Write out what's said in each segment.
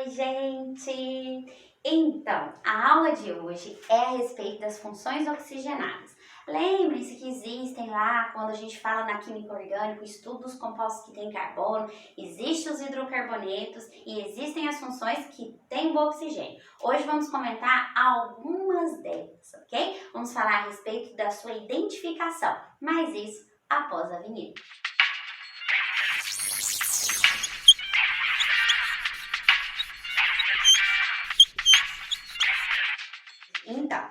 Oi, gente! Então, a aula de hoje é a respeito das funções oxigenadas. Lembrem-se que existem lá, quando a gente fala na química orgânica, o estudo dos compostos que têm carbono, existem os hidrocarbonetos e existem as funções que têm o oxigênio. Hoje vamos comentar algumas delas, ok? Vamos falar a respeito da sua identificação, mas isso após a vinheta. Então,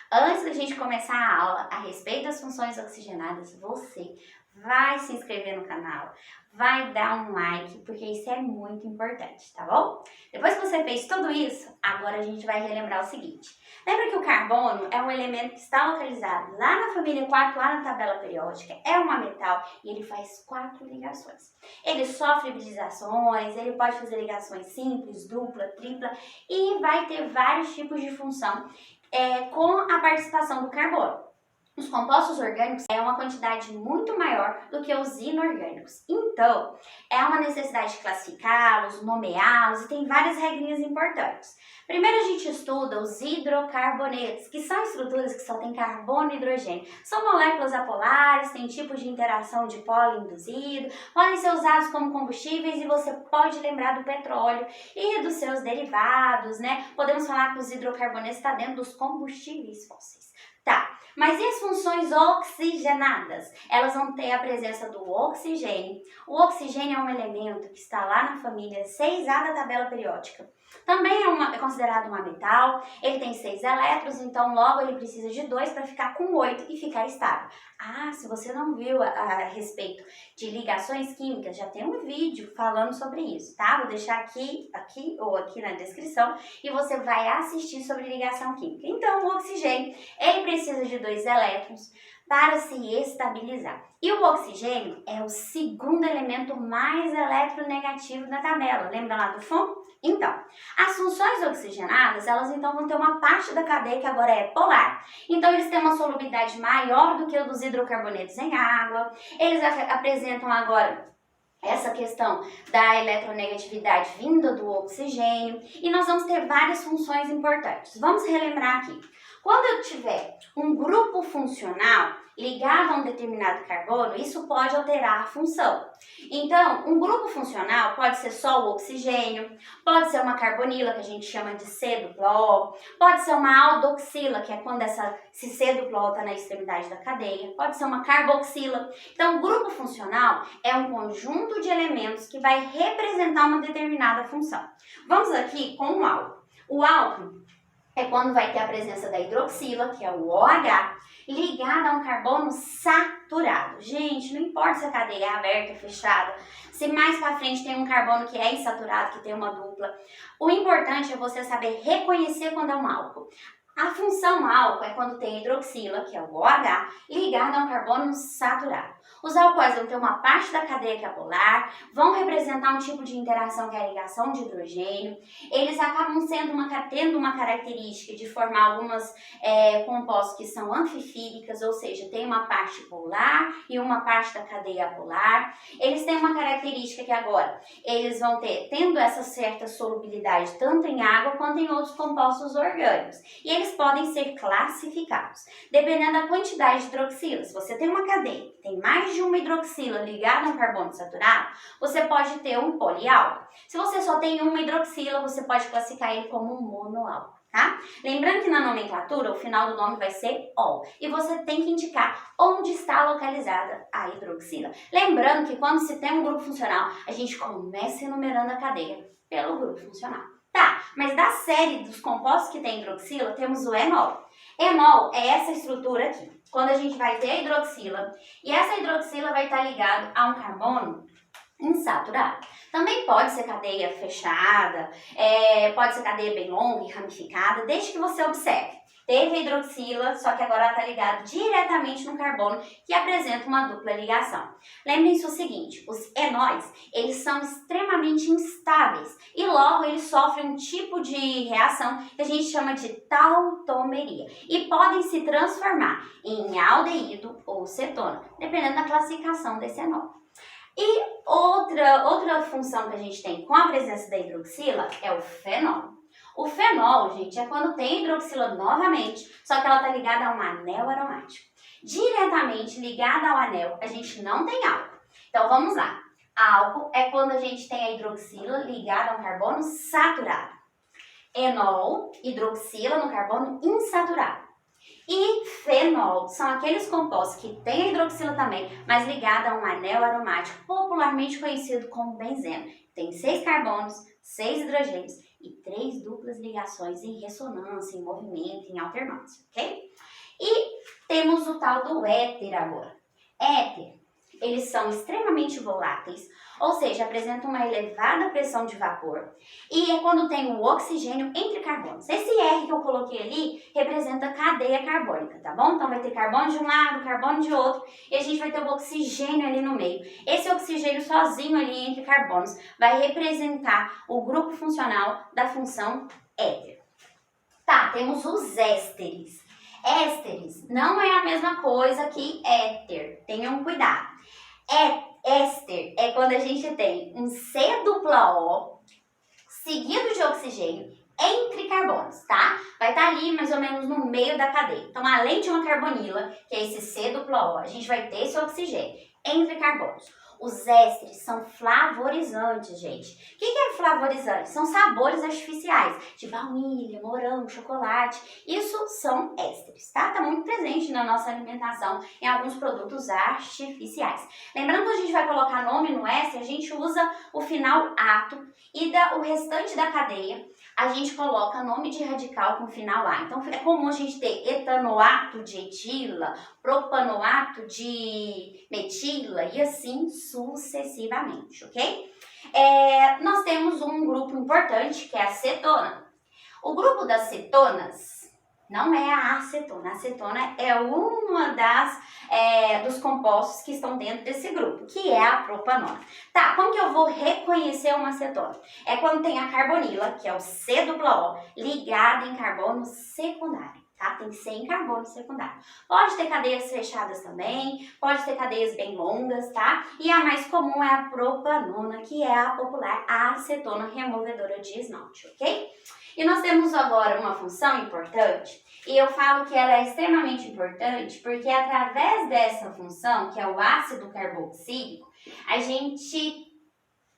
antes da gente começar a aula a respeito das funções oxigenadas, você vai se inscrever no canal, vai dar um like, porque isso é muito importante, tá bom? Depois que você fez tudo isso, agora a gente vai relembrar o seguinte. Lembra que o carbono é um elemento que está localizado lá na família 4, lá na tabela periódica, é um metal e ele faz 4 ligações. Ele sofre hibridizações, ele pode fazer ligações simples, dupla, tripla e vai ter vários tipos de função com a participação do carbono. Os compostos orgânicos é uma quantidade muito maior do que os inorgânicos. Então, é uma necessidade de classificá-los, nomeá-los e tem várias regrinhas importantes. Primeiro a gente estuda os hidrocarbonetos, que são estruturas que só têm carbono e hidrogênio. São moléculas apolares, têm tipos de interação de polo induzido, podem ser usados como combustíveis e você pode lembrar do petróleo e dos seus derivados, né? Podemos falar que os hidrocarbonetos estão dentro dos combustíveis fósseis. Tá, mas e as funções oxigenadas? Elas vão ter a presença do oxigênio. O oxigênio é um elemento que está lá na família 6A da tabela periódica. Também é considerado um metal, ele tem 6 elétrons, então logo ele precisa de 2 para ficar com 8 e ficar estável. Ah, se você não viu a respeito de ligações químicas, já tem um vídeo falando sobre isso, tá? Vou deixar aqui ou aqui na descrição e você vai assistir sobre ligação química. Então o oxigênio, ele precisa de 2 elétrons para se estabilizar. E o oxigênio é o segundo elemento mais eletronegativo da tabela. Lembra lá do fundo? Então, as funções oxigenadas, elas então vão ter uma parte da cadeia que agora é polar. Então, eles têm uma solubilidade maior do que o dos hidrocarbonetos em água. Eles apresentam agora essa questão da eletronegatividade vinda do oxigênio. E nós vamos ter várias funções importantes. Vamos relembrar aqui. Quando eu tiver um grupo funcional ligado a um determinado carbono, isso pode alterar a função. Então, um grupo funcional pode ser só o oxigênio, pode ser uma carbonila, que a gente chama de C-duplo, pode ser uma aldoxila, que é quando esse C-duplo está na extremidade da cadeia, pode ser uma carboxila. Então, o grupo funcional é um conjunto de elementos que vai representar uma determinada função. Vamos aqui com o álcool. O álcool é quando vai ter a presença da hidroxila, que é o OH, ligada a um carbono saturado. Gente, não importa se a cadeia é aberta ou fechada, se mais para frente tem um carbono que é insaturado, que tem uma dupla. O importante é você saber reconhecer quando é um álcool. A função álcool é quando tem hidroxila, que é o OH, ligada a um carbono saturado. Os alcoóis vão ter uma parte da cadeia que é polar, vão representar um tipo de interação que é a ligação de hidrogênio. Eles acabam tendo uma característica de formar algumas compostos que são anfifílicas, ou seja, tem uma parte polar e uma parte da cadeia apolar. Eles têm uma característica que agora eles vão tendo essa certa solubilidade tanto em água quanto em outros compostos orgânicos. E eles podem ser classificados, dependendo da quantidade de hidroxila. Se você tem uma cadeia que tem mais de uma hidroxila ligada a um carbono saturado, você pode ter um poliálcool. Se você só tem uma hidroxila, você pode classificar ele como um monoálcool, tá? Lembrando que na nomenclatura, o final do nome vai ser ol. E você tem que indicar onde está localizada a hidroxila. Lembrando que quando se tem um grupo funcional, a gente começa enumerando a cadeia pelo grupo funcional. Tá, mas da série dos compostos que tem hidroxila, temos o enol. Enol é essa estrutura aqui. Quando a gente vai ter a hidroxila, e essa hidroxila vai estar ligada a um carbono insaturado. Também pode ser cadeia fechada, pode ser cadeia bem longa e ramificada, desde que você observe. Teve a hidroxila, só que agora ela está ligada diretamente no carbono, que apresenta uma dupla ligação. Lembrem-se o seguinte, os enóis, eles são extremamente instáveis e logo eles sofrem um tipo de reação que a gente chama de tautomeria e podem se transformar em aldeído ou cetona, dependendo da classificação desse enol. E outra função que a gente tem com a presença da hidroxila é o fenol. O fenol, gente, é quando tem hidroxila novamente, só que ela está ligada a um anel aromático. Diretamente ligada ao anel, a gente não tem álcool. Então vamos lá. Álcool é quando a gente tem a hidroxila ligada a um carbono saturado. Enol, hidroxila no carbono insaturado. E fenol são aqueles compostos que têm a hidroxila também, mas ligada a um anel aromático, popularmente conhecido como benzeno. Tem 6 carbonos, 6 hidrogênios e 3 duplas ligações em ressonância, em movimento, em alternância, ok? E temos o tal do éter agora. Éter, eles são extremamente voláteis, ou seja, apresentam uma elevada pressão de vapor e é quando tem o oxigênio entre carbonos. Esse R que eu coloquei ali representa cadeia carbônica, tá bom? Então vai ter carbono de um lado, carbono de outro e a gente vai ter o oxigênio ali no meio. Esse oxigênio sozinho ali entre carbonos vai representar o grupo funcional da função éter. Tá, temos os ésteres. Ésteres não é a mesma coisa que éter, tenham cuidado. Éster é quando a gente tem um C dupla O seguido de oxigênio entre carbonos, tá? Vai estar ali mais ou menos no meio da cadeia. Então, além de uma carbonila, que é esse C dupla O, a gente vai ter esse oxigênio entre carbonos. Os ésteres são flavorizantes, gente. O que é flavorizante? São sabores artificiais, de baunilha, morango, chocolate. Isso são ésteres, tá? Tá muito presente na nossa alimentação em alguns produtos artificiais. Lembrando que a gente vai colocar nome no éster, a gente usa o final ato e o restante da cadeia a gente coloca nome de radical com final A. Então, é comum a gente ter etanoato de etila, propanoato de metila e assim sucessivamente, ok? Nós temos um grupo importante que é a cetona. O grupo das cetonas não é a acetona. A acetona é uma dos compostos que estão dentro desse grupo, que é a propanona. Tá, como que eu vou reconhecer uma acetona? É quando tem a carbonila, que é o C dupla O, ligada em carbono secundário. Tá? Tem que ser em carbono secundário. Pode ter cadeias fechadas também, pode ter cadeias bem longas, tá? E a mais comum é a propanona, que é a popular acetona removedora de esmalte, ok? E nós temos agora uma função importante, e eu falo que ela é extremamente importante porque através dessa função, que é o ácido carboxílico, a gente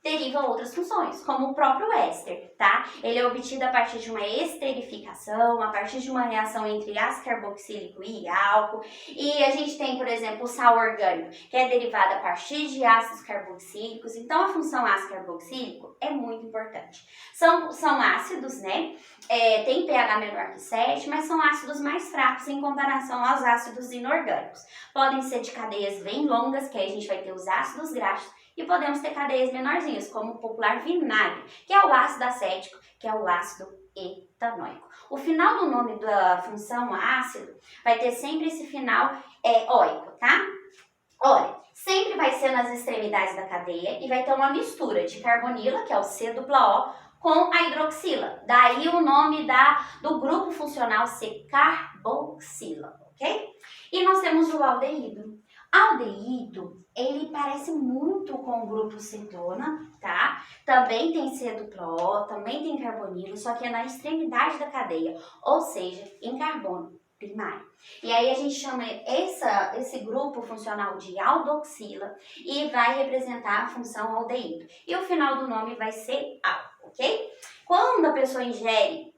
deriva outras funções, como o próprio éster, tá? Ele é obtido a partir de uma esterificação, a partir de uma reação entre ácido carboxílico e álcool. E a gente tem, por exemplo, o sal orgânico, que é derivado a partir de ácidos carboxílicos. Então, a função ácido carboxílico é muito importante. São ácidos, né? Tem pH menor que 7, mas são ácidos mais fracos em comparação aos ácidos inorgânicos. Podem ser de cadeias bem longas, que aí a gente vai ter os ácidos graxos, e podemos ter cadeias menorzinhas, como o popular vinagre, que é o ácido acético, que é o ácido etanóico. O final do nome da função ácido vai ter sempre esse final óico, tá? Olha, sempre vai ser nas extremidades da cadeia e vai ter uma mistura de carbonila, que é o C dupla O, com a hidroxila. Daí o nome do grupo funcional ser carboxila, ok? E nós temos o aldeído. Aldeído, ele parece muito com o grupo cetona, tá? Também tem C dupla O, também tem carbonilo, só que é na extremidade da cadeia, ou seja, em carbono primário. E aí a gente chama esse grupo funcional de aldoxila e vai representar a função aldeído. E o final do nome vai ser al, ok? Quando a pessoa ingere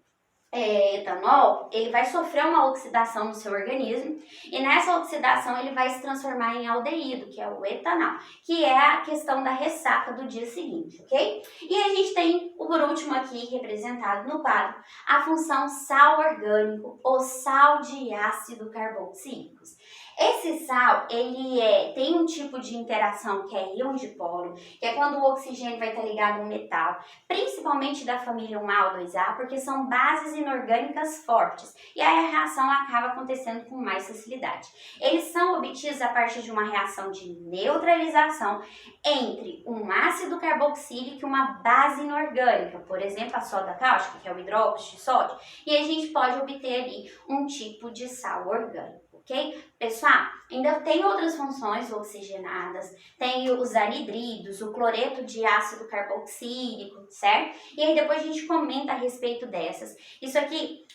etanol, ele vai sofrer uma oxidação no seu organismo e nessa oxidação ele vai se transformar em aldeído, que é o etanol, que é a questão da ressaca do dia seguinte, ok? E a gente tem, por último aqui, representado no quadro, a função sal orgânico ou sal de ácido carboxílicos. Esse sal, ele tem um tipo de interação que é íon dipolo, que é quando o oxigênio vai estar ligado a um metal, principalmente da família 1A ou 2A, porque são bases inorgânicas fortes, e aí a reação acaba acontecendo com mais facilidade. Eles são obtidos a partir de uma reação de neutralização entre um ácido carboxílico e uma base inorgânica, por exemplo, a soda cáustica, que é o hidróxido de sódio, e a gente pode obter ali um tipo de sal orgânico. ok? Pessoal, ainda tem outras funções oxigenadas, tem os anidridos, o cloreto de ácido carboxílico, certo? E aí depois a gente comenta a respeito dessas. Isso aqui,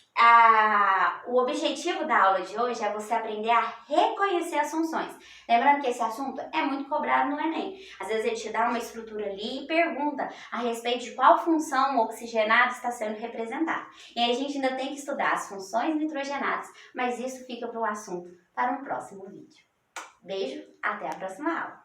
o objetivo da aula de hoje é você aprender a reconhecer as funções. Lembrando que esse assunto é muito cobrado no Enem. Às vezes ele te dá uma estrutura ali e pergunta a respeito de qual função oxigenada está sendo representada. E aí a gente ainda tem que estudar as funções nitrogenadas, mas isso fica para o assunto para um próximo vídeo. Beijo, até a próxima aula!